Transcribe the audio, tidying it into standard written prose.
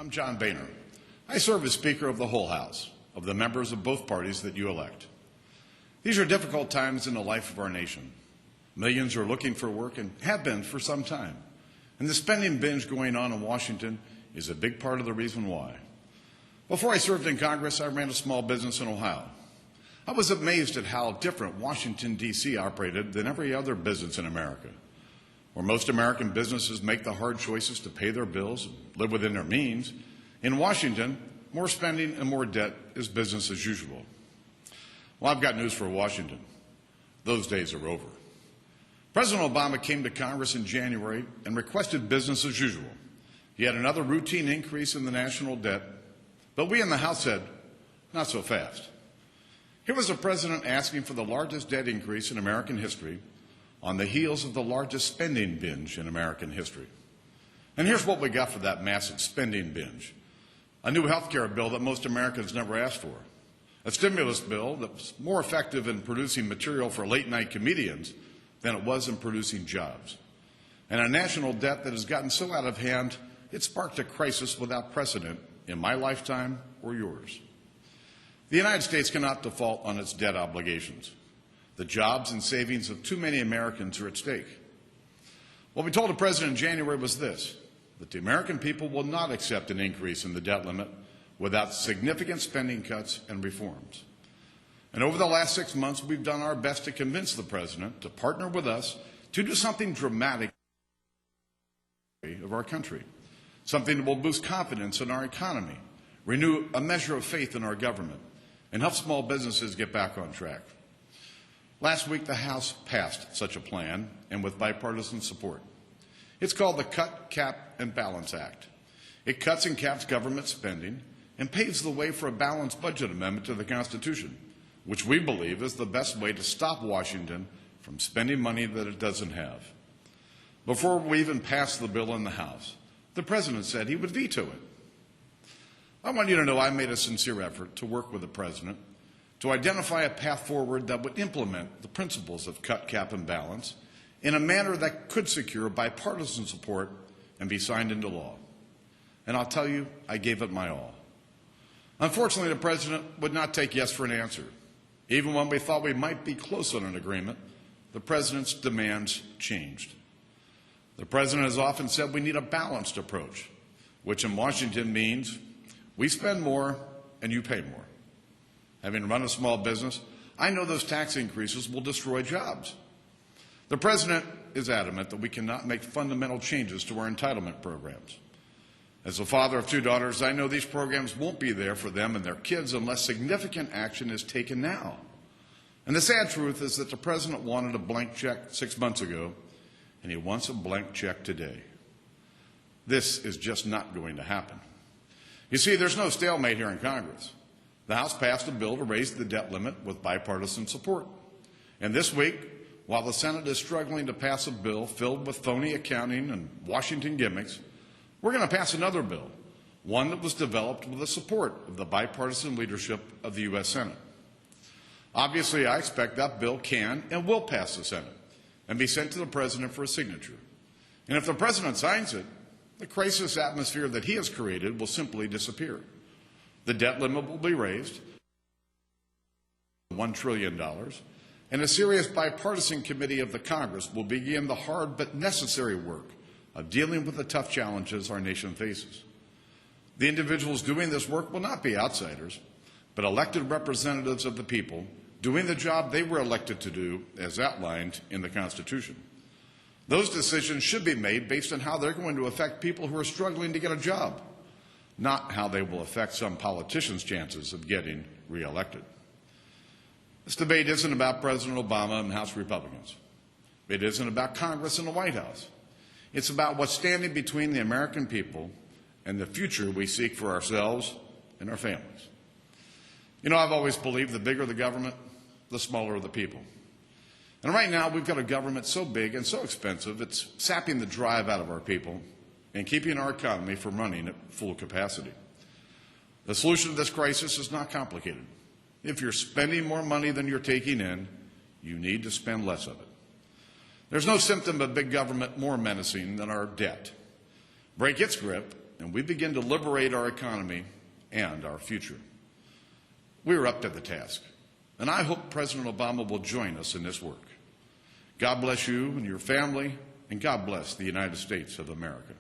I'm John Boehner. I serve as Speaker of the whole House, of the members of both parties that you elect. These are difficult times in the life of our nation. Millions are looking for work and have been for some time. And the spending binge going on in Washington is a big part of the reason why. Before I served in Congress, I ran a small business in Ohio. I was amazed at how different Washington, D.C. operated than every other business in America. Where most American businesses make the hard choices to pay their bills and live within their means, in Washington, more spending and more debt is business as usual. Well, I've got news for Washington. Those days are over. President Obama came to Congress in January and requested business as usual. He had another routine increase in the national debt, but we in the House said, not so fast. Here was a president asking for the largest debt increase in American history on the heels of the largest spending binge in American history. And here's what we got for that massive spending binge. A new health care bill that most Americans never asked for. A stimulus bill that was more effective in producing material for late-night comedians than it was in producing jobs. And a national debt that has gotten so out of hand, it sparked a crisis without precedent in my lifetime or yours. The United States cannot default on its debt obligations. The jobs and savings of too many Americans are at stake. What we told the President in January was this, that the American people will not accept an increase in the debt limit without significant spending cuts and reforms. And over the last 6 months, we've done our best to convince the President to partner with us to do something dramatic of our country, something that will boost confidence in our economy, renew a measure of faith in our government, and help small businesses get back on track. Last week, the House passed such a plan, and with bipartisan support. It's called the Cut, Cap, and Balance Act. It cuts and caps government spending and paves the way for a balanced budget amendment to the Constitution, which we believe is the best way to stop Washington from spending money that it doesn't have. Before we even passed the bill in the House, the President said he would veto it. I want you to know I made a sincere effort to work with the President to identify a path forward that would implement the principles of cut, cap, and balance in a manner that could secure bipartisan support and be signed into law. And I'll tell you, I gave it my all. Unfortunately, the President would not take yes for an answer. Even when we thought we might be close on an agreement, the President's demands changed. The President has often said we need a balanced approach, which in Washington means we spend more and you pay more. Having run a small business, I know those tax increases will destroy jobs. The President is adamant that we cannot make fundamental changes to our entitlement programs. As a father of 2 daughters, I know these programs won't be there for them and their kids unless significant action is taken now. And the sad truth is that the President wanted a blank check 6 months ago, and he wants a blank check today. This is just not going to happen. You see, there's no stalemate here in Congress. The House passed a bill to raise the debt limit with bipartisan support. And this week, while the Senate is struggling to pass a bill filled with phony accounting and Washington gimmicks, we're going to pass another bill, one that was developed with the support of the bipartisan leadership of the U.S. Senate. Obviously, I expect that bill can and will pass the Senate and be sent to the President for a signature. And if the President signs it, the crisis atmosphere that he has created will simply disappear. The debt limit will be raised to $1 trillion, and a serious bipartisan committee of the Congress will begin the hard but necessary work of dealing with the tough challenges our nation faces. The individuals doing this work will not be outsiders, but elected representatives of the people doing the job they were elected to do as outlined in the Constitution. Those decisions should be made based on how they're going to affect people who are struggling to get a job, not how they will affect some politician's chances of getting reelected. This debate isn't about President Obama and House Republicans. It isn't about Congress and the White House. It's about what's standing between the American people and the future we seek for ourselves and our families. You know, I've always believed the bigger the government, the smaller the people. And right now, we've got a government so big and so expensive, it's sapping the drive out of our people and keeping our economy from running at full capacity. The solution to this crisis is not complicated. If you're spending more money than you're taking in, you need to spend less of it. There's no symptom of big government more menacing than our debt. Break its grip, and we begin to liberate our economy and our future. We are up to the task, and I hope President Obama will join us in this work. God bless you and your family, and God bless the United States of America.